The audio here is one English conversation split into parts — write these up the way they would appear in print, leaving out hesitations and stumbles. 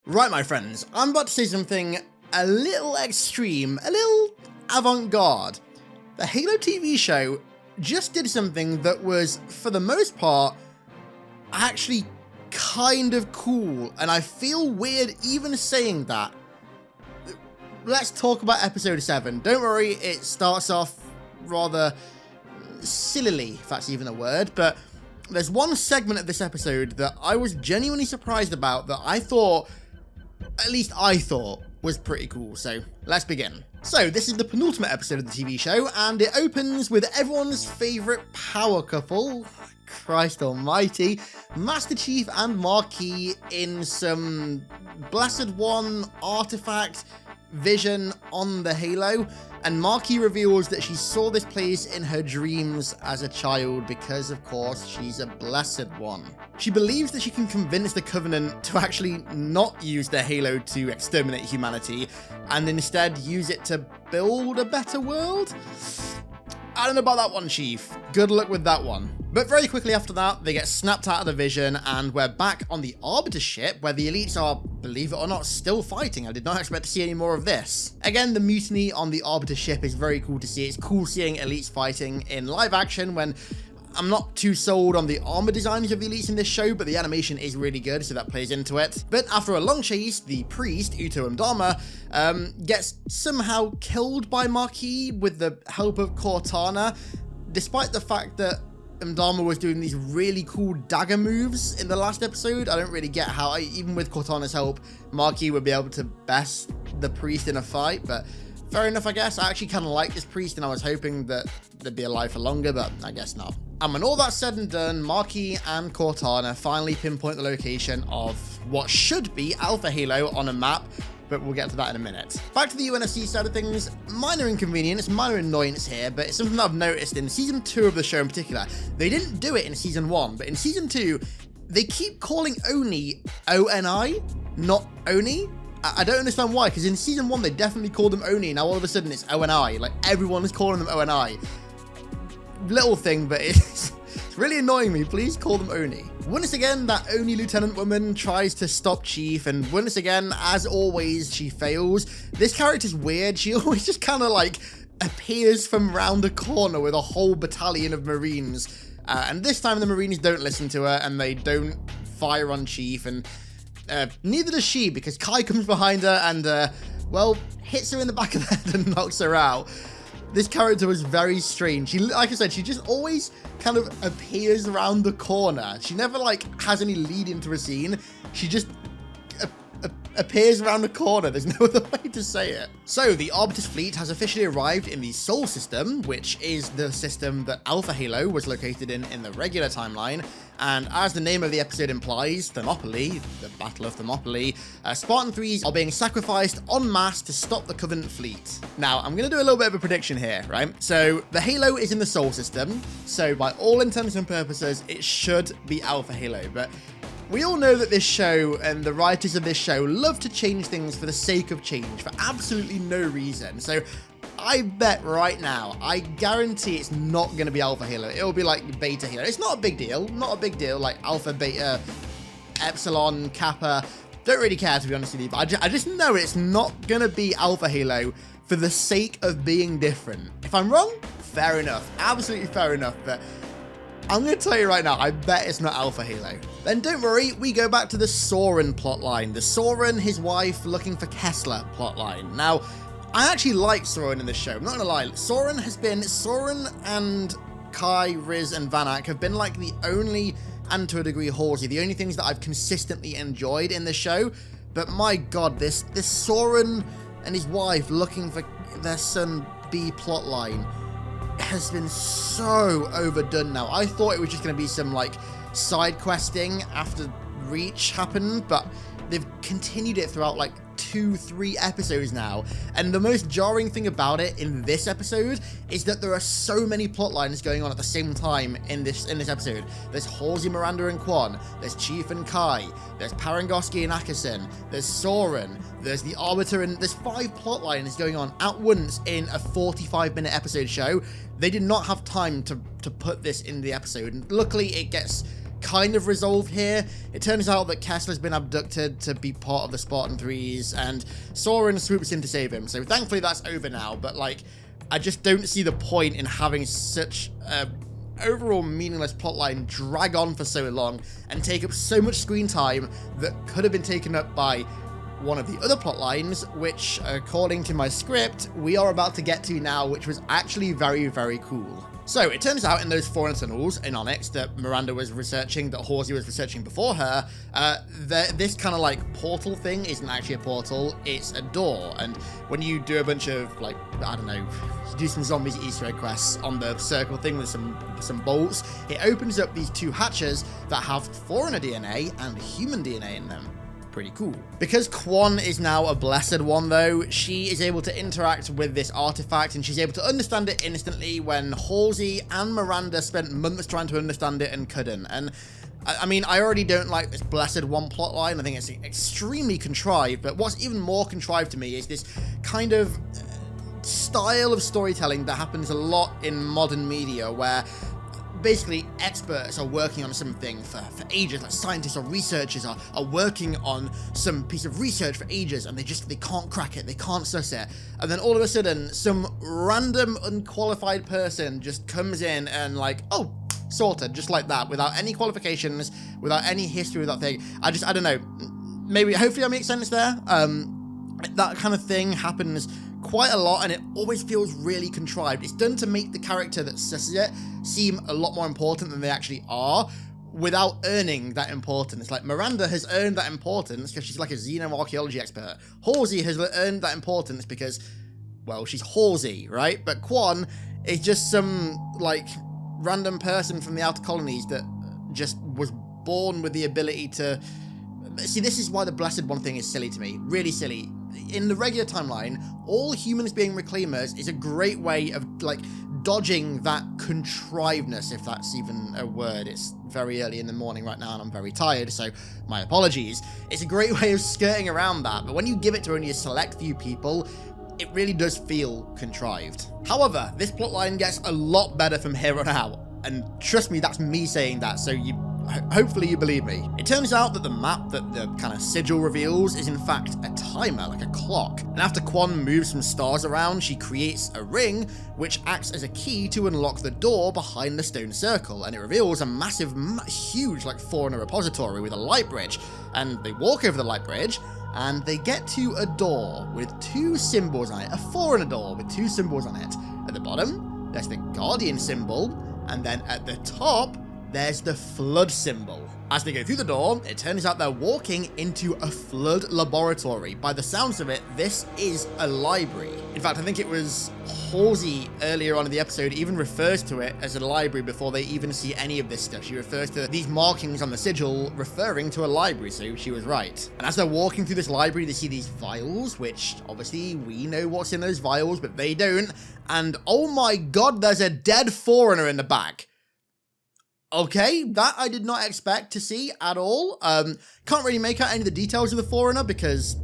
Right, my friends, I'm about to say something a little extreme, a little avant-garde. The Halo TV show just did something that was, for the most part, actually kind of cool, and I feel weird even saying that. Let's talk about episode 7. Don't worry, it starts off rather sillily, if that's even a word, but there's one segment of this episode that I was genuinely surprised about that I thought, at least I thought, was pretty cool, so let's begin. So, this is the penultimate episode of the TV show, and it opens with everyone's favourite power couple, Christ almighty, Master Chief and Marquis in some Blessed One artifact vision on the Halo, and Marquis reveals that she saw this place in her dreams as a child because, of course, she's a Blessed One. She believes that she can convince the Covenant to actually not use their Halo to exterminate humanity, and instead use it to build a better world? I don't know about that one, Chief. Good luck with that one. But very quickly after that, they get snapped out of the vision, and we're back on the Arbiter ship, where the elites are, believe it or not, still fighting. I did not expect to see any more of this. Again, the mutiny on the Arbiter ship is very cool to see. It's cool seeing elites fighting in live action when I'm not too sold on the armor designs of the elites in this show, but the animation is really good, so that plays into it. But after a long chase, the priest, Uto Umdama, gets somehow killed by Marquis with the help of Cortana, despite the fact that Umdama was doing these really cool dagger moves in the last episode. I don't really get how, even with Cortana's help, Marquis would be able to best the priest in a fight, but fair enough, I guess. I actually kind of like this priest, and I was hoping that they'd be alive for longer, but I guess not. And when all that's said and done, Marquis and Cortana finally pinpoint the location of what should be Alpha Halo on a map, but we'll get to that in a minute. Back to the UNSC side of things, minor inconvenience, minor annoyance here, but it's something that I've noticed in Season 2 of the show in particular. They didn't do it in Season 1, but in Season 2, they keep calling Oni O-N-I, not Oni. I don't understand why, because in Season 1 they definitely called them Oni, now all of a sudden it's O-N-I, like everyone is calling them O-N-I. Little thing, but it's really annoying me. Please call them Oni. Once again, that Oni lieutenant woman tries to stop Chief, and once again, as always, she fails. This character's weird. She always just kind of like appears from round a corner with a whole battalion of Marines. And this time the Marines don't listen to her, and they don't fire on Chief, and neither does she, because Kai comes behind her and, well, hits her in the back of the head and knocks her out. This character was very strange. She, like I said, she just always kind of appears around the corner. She never, like, has any lead into a scene. She just appears around the corner. There's no other way to say it. So, the Arbiter's fleet has officially arrived in the Sol system, which is the system that Alpha Halo was located in the regular timeline. And as the name of the episode implies, Thermopylae, the Battle of Thermopylae, Spartan 3s are being sacrificed en masse to stop the Covenant fleet. Now, I'm going to do a little bit of a prediction here, right? So, the Halo is in the Sol system, so by all intents and purposes, it should be Alpha Halo, but we all know that this show and the writers of this show love to change things for the sake of change, for absolutely no reason. So I bet right now, I guarantee it's not going to be Alpha Halo. It'll be like Beta Halo. It's not a big deal. Not a big deal. Like Alpha, Beta, Epsilon, Kappa. Don't really care, to be honest with you. But I just know it's not going to be Alpha Halo for the sake of being different. If I'm wrong, fair enough. Absolutely fair enough. But I'm going to tell you right now, I bet it's not Alpha Halo. Then don't worry, we go back to the Soren plotline. The Soren, his wife, looking for Kessler plotline. Now, I actually like Soren in this show, I'm not going to lie. Soren and Kai, Riz, and Vanak have been like the only, and to a degree Halsey, the only things that I've consistently enjoyed in this show. But my god, this Soren and his wife looking for their son B plotline has been so overdone now. I thought it was just going to be some like side questing after Reach happened, but they've continued it throughout like 2-3 episodes now, and the most jarring thing about it in this episode is that there are so many plot lines going on at the same time in this episode. There's Halsey, Miranda, and Quan, there's Chief and Kai, there's Parangoski and Ackerson, there's Soren, there's the Arbiter, and there's 5 plot lines going on at once in a 45-minute episode show. They did not have time to put this in the episode, and luckily it gets kind of resolved here. It turns out that Kessler's been abducted to be part of the Spartan Threes, and Soren swoops in to save him. So thankfully that's over now, but like, I just don't see the point in having such a overall meaningless plotline drag on for so long and take up so much screen time that could have been taken up by one of the other plot lines, which, according to my script, we are about to get to now, which was actually very, very cool. So, it turns out in those Foreigner tunnels in Onyx that Miranda was researching, that Halsey was researching before her, this kind of like portal thing isn't actually a portal, it's a door. And when you do a bunch of, like, I don't know, do some zombies Easter egg quests on the circle thing with some bolts, it opens up these two hatches that have Foreigner DNA and human DNA in them. Pretty cool. Because Kwon is now a Blessed One, though, she is able to interact with this artifact, and she's able to understand it instantly when Halsey and Miranda spent months trying to understand it and couldn't. And I mean, I already don't like this Blessed One plotline. I think it's extremely contrived, but what's even more contrived to me is this kind of style of storytelling that happens a lot in modern media, where basically experts are working on something for ages, like scientists or researchers are working on some piece of research for ages, and they can't crack it, they can't suss it, and then all of a sudden some random unqualified person just comes in and like, oh, sorted, just like that, without any qualifications, without any history of that thing. I don't know, maybe, hopefully I make sense there. That kind of thing happens quite a lot, and it always feels really contrived. It's done to make the character that susses it seem a lot more important than they actually are, without earning that importance. Like, Miranda has earned that importance because she's like a xenoarchaeology expert. Halsey has earned that importance because, well, she's Halsey, right? But Kwon is just some, like, random person from the outer colonies that just was born with the ability to... See, this is why the Blessed One thing is silly to me. Really silly. In the regular timeline, all humans being reclaimers is a great way of, like, dodging that contrivedness, if that's even a word. It's very early in the morning right now and I'm very tired, so my apologies. It's a great way of skirting around that, but when you give it to only a select few people, it really does feel contrived. However, this plotline gets a lot better from here on out, and trust me, that's me saying that, so hopefully you believe me. It turns out that the map that the kind of sigil reveals is in fact a timer, like a clock. And after Kwon moves some stars around, she creates a ring, which acts as a key to unlock the door behind the stone circle. And it reveals a massive, huge, like, Foreigner repository with a light bridge. And they walk over the light bridge, and they get to a door with two symbols on it. A Foreigner door with two symbols on it. At the bottom, there's the Guardian symbol, and then at the top, there's the flood symbol. As they go through the door, it turns out they're walking into a flood laboratory. By the sounds of it, this is a library. In fact, I think it was Halsey earlier on in the episode even refers to it as a library before they even see any of this stuff. She refers to these markings on the sigil referring to a library, so she was right. And as they're walking through this library, they see these vials, which obviously we know what's in those vials, but they don't. And oh my god, there's a dead Foreigner in the back. Okay, that I did not expect to see at all. Can't really make out any of the details of the Foreigner because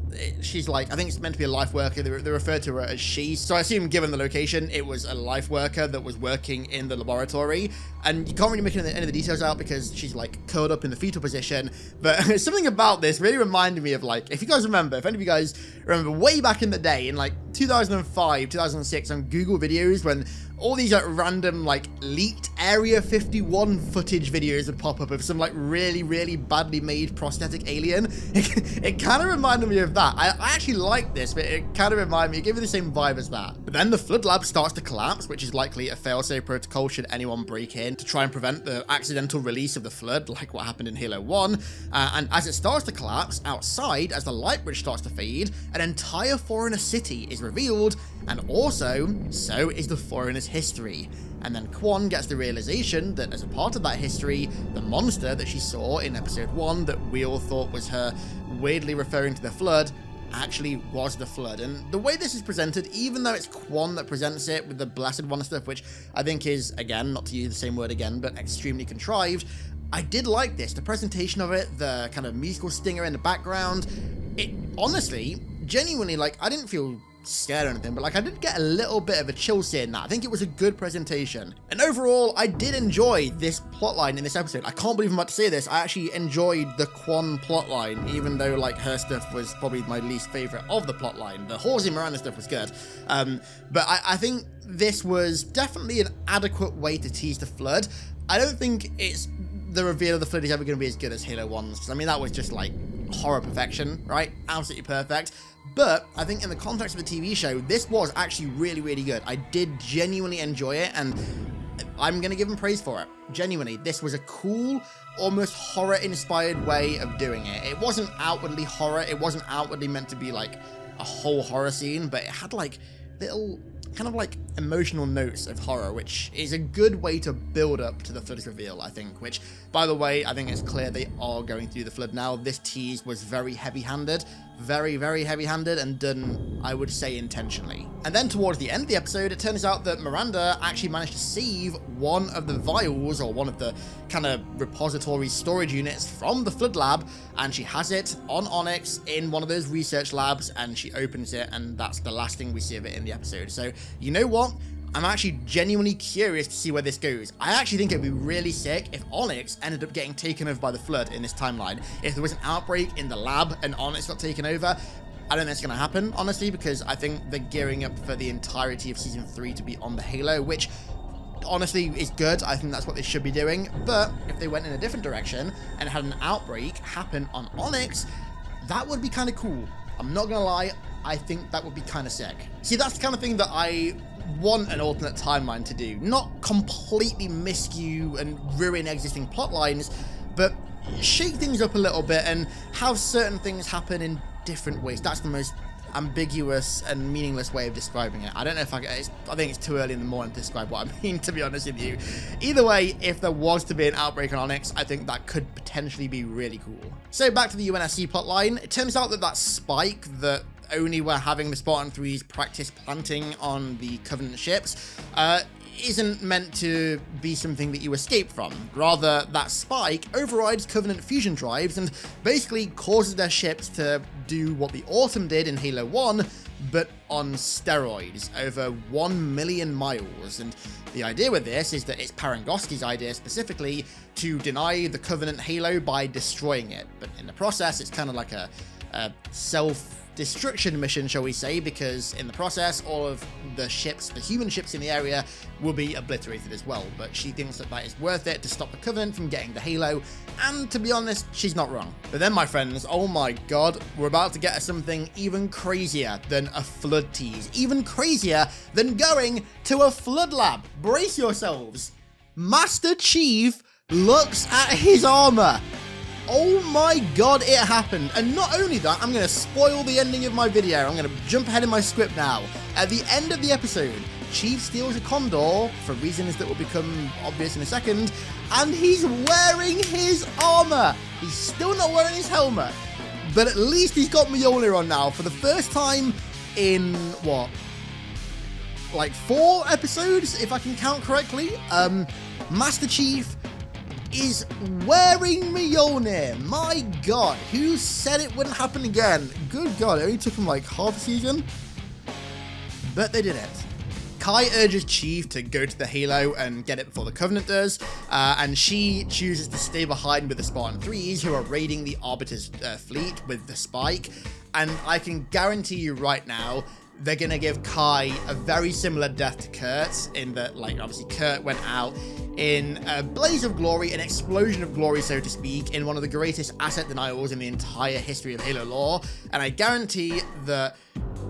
she's like, I think it's meant to be a life worker. They refer to her as she. So I assume, given the location, it was a life worker that was working in the laboratory. And you can't really make any of the details out because she's like curled up in the fetal position. But something about this really reminded me of, like, if you guys remember, if any of you guys remember way back in the day, in like 2005, 2006 on Google videos, when all these like random like leaked Area 51 footage videos would pop up of some like really, really badly made prosthetic alien. It kind of reminded me of that. I actually like this, but it kind of reminded me, it gave me the same vibe as that. But then the flood lab starts to collapse, which is likely a failsafe protocol should anyone break in to try and prevent the accidental release of the flood, like what happened in Halo 1. And as it starts to collapse, outside, as the light bridge starts to fade, an entire Foreigner city is revealed, and also, so is the Foreigner's history. And then Kwon gets the realization that as a part of that history, the monster that she saw in episode 1 that we all thought was her weirdly referring to the flood actually was the flood. And the way this is presented, even though it's Kwon that presents it with the Blessed One stuff, which I think is, again, not to use the same word again, but extremely contrived, I did like this. The presentation of it, the kind of musical stinger in the background, it honestly, genuinely, like, I didn't feel scared or anything, but like I did get a little bit of a chill seeing that. I think it was a good presentation. And overall, I did enjoy this plotline in this episode. I can't believe I'm about to say this. I actually enjoyed the Quan plotline, even though like her stuff was probably my least favorite of the plotline. The Halsey Miranda stuff was good. But I think this was definitely an adequate way to tease the Flood. I don't think it's the reveal of the Flood is ever going to be as good as Halo 1's, because I mean, that was just like horror perfection, right? Absolutely perfect. But I think in the context of the TV show, this was actually really, really good. I did genuinely enjoy it, and I'm going to give them praise for it. Genuinely, this was a cool, almost horror-inspired way of doing it. It wasn't outwardly horror. It wasn't outwardly meant to be like a whole horror scene, but it had like little kind of like emotional notes of horror, which is a good way to build up to the Flood's reveal, I think, which, by the way, I think it's clear they are going through the Flood now. This tease was very heavy-handed, very, very heavy-handed, and done, I would say, intentionally. And then towards the end of the episode, it turns out that Miranda actually managed to save one of the vials, or one of the kind of repository storage units from the Flood lab, and she has it on Onyx in one of those research labs, and she opens it, and that's the last thing we see of it in the episode. So, you know what? I'm actually genuinely curious to see where this goes. I actually think it'd be really sick if Onyx ended up getting taken over by the Flood in this timeline. If there was an outbreak in the lab and Onyx got taken over, I don't think it's going to happen, honestly, because I think they're gearing up for the entirety of Season 3 to be on the Halo, which honestly is good. I think that's what they should be doing. But if they went in a different direction and had an outbreak happen on Onyx, that would be kind of cool. I'm not going to lie, I think that would be kind of sick. See, that's the kind of thing that I want an alternate timeline to do. Not completely miscue and ruin existing plot lines, but shake things up a little bit and have certain things happen in different ways. That's the most ambiguous and meaningless way of describing it. I don't know if I think it's too early in the morning to describe what I mean, to be honest with you. Either way, if there was to be an outbreak on Onyx, I think that could potentially be really cool. So back to the UNSC plotline, it turns out that that spike that only were having the Spartan 3s practice planting on the Covenant ships isn't meant to be something that you escape from. Rather, that spike overrides Covenant fusion drives and basically causes their ships to do what the Autumn did in Halo 1, but on steroids, over 1 million miles. And the idea with this is that it's Parangoski's idea specifically to deny the Covenant Halo by destroying it. But in the process, it's kind of like a self-destruction mission, shall we say, because in the process, all of the ships, the human ships in the area, will be obliterated as well. But she thinks that that is worth it to stop the Covenant from getting the Halo, and to be honest, she's not wrong. But then, my friends, oh my god, we're about to get something even crazier than a Flood tease, even crazier than going to a Flood lab. Brace yourselves. Master Chief looks at his armor. Oh my god, it happened. And not only that, I'm going to spoil the ending of my video. I'm going to jump ahead in my script now. At the end of the episode, Chief steals a Condor, for reasons that will become obvious in a second, and he's wearing his armor. He's still not wearing his helmet, but at least he's got Mjolnir on now for the first time in, what, like 4 episodes, if I can count correctly. Master Chief is wearing Mjolnir. My god, who said it wouldn't happen again? Good god, it only took him like half a season, but they did it. Kai urges Chief to go to the Halo and get it before the Covenant does, and she chooses to stay behind with the Spartan 3s, who are raiding the Arbiter's fleet with the Spike, and I can guarantee you right now, they're going to give Kai a very similar death to Kurt, in that, like, obviously Kurt went out in a blaze of glory, an explosion of glory, so to speak, in one of the greatest asset denials in the entire history of Halo lore, and I guarantee that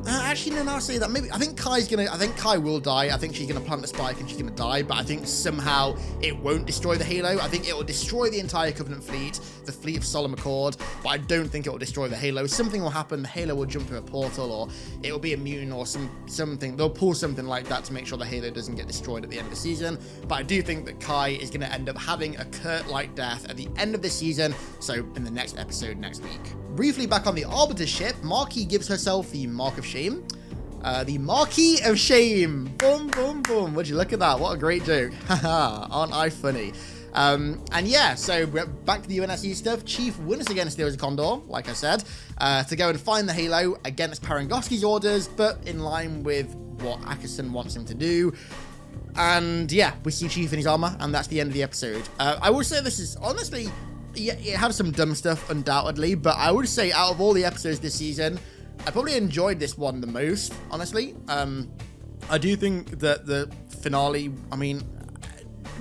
actually, no, I'll say that. Maybe I think Kai will die. I think she's gonna plant the spike and she's gonna die, but I think somehow it won't destroy the Halo. I think it will destroy the entire Covenant fleet, the fleet of Solemn Accord, but I don't think it will destroy the Halo. Something will happen, the Halo will jump through a portal, or it will be immune, or something. They'll pull something like that to make sure the Halo doesn't get destroyed at the end of the season, but I do think that Kai is gonna end up having a Kurt-like death at the end of the season, so in the next episode next week. Briefly back on the Arbiter ship, Marquis gives herself the Mark of Shame. The Marquis of Shame. Boom, boom, boom. Would you look at that? What a great joke. Haha, aren't I funny? And yeah, so we're back to the UNSC stuff. Chief wins against Steelers Condor, like I said, to go and find the Halo against Parangosky's orders, but in line with what Ackerson wants him to do. And yeah, we see Chief in his armor, and that's the end of the episode. I would say this is, honestly, yeah, it had some dumb stuff, undoubtedly, but I would say out of all the episodes this season, I probably enjoyed this one the most, honestly. I do think that the finale, I mean,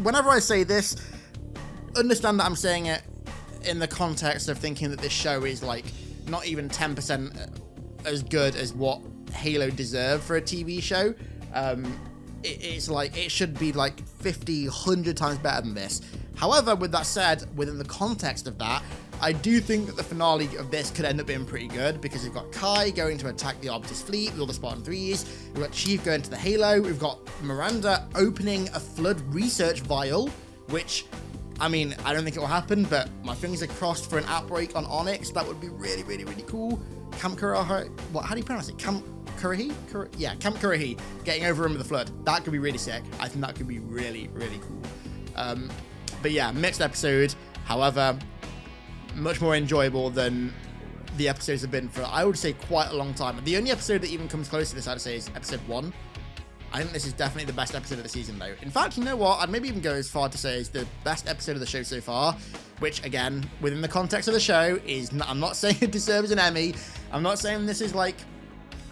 whenever I say this, understand that I'm saying it in the context of thinking that this show is like not even 10% as good as what Halo deserved for a TV show. It's like, it should be like 50, 100 times better than this. However, with that said, within the context of that, I do think that the finale of this could end up being pretty good, because we've got Kai going to attack the Arbiter's fleet with all the Spartan 3s, we've got Chief going to the Halo, we've got Miranda opening a Flood research vial, which, I mean, I don't think it will happen, but my fingers are crossed for an outbreak on Onyx. That would be really, really, really cool. Camp Kurahi, what, how do you pronounce it? Camp Kurahi? Yeah, Camp Kurahi getting over him with the Flood. That could be really sick. I think that could be really, really cool. But yeah, mixed episode. However, much more enjoyable than the episodes have been for, I would say, quite a long time. The only episode that even comes close to this, I'd say, is episode 1. I think this is definitely the best episode of the season, though. In fact, you know what? I'd maybe even go as far to say it's the best episode of the show so far, which, again, within the context of the show, is not, I'm not saying it deserves an Emmy. I'm not saying this is like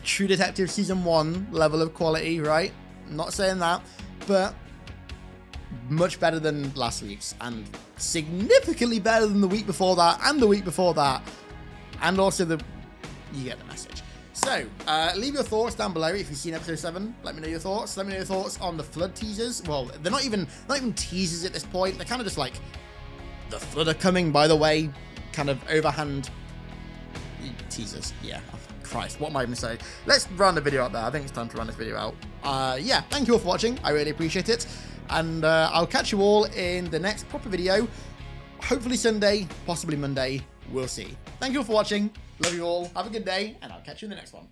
True Detective Season 1 level of quality, right? I'm not saying that, but much better than last week's, and significantly better than the week before that, and the week before that, and also you get the message. So, leave your thoughts down below if you've seen episode 7. Let me know your thoughts. Let me know your thoughts on the Flood teasers. Well, they're not even teasers at this point. They're kind of just like, the Flood are coming, by the way, kind of overhand teasers. Yeah. Oh, Christ, what am I even saying? Let's run the video out there. I think it's time to run this video out. Yeah, thank you all for watching. I really appreciate it. And I'll catch you all in the next proper video. Hopefully Sunday, possibly Monday. We'll see. Thank you all for watching. Love you all. Have a good day, and I'll catch you in the next one.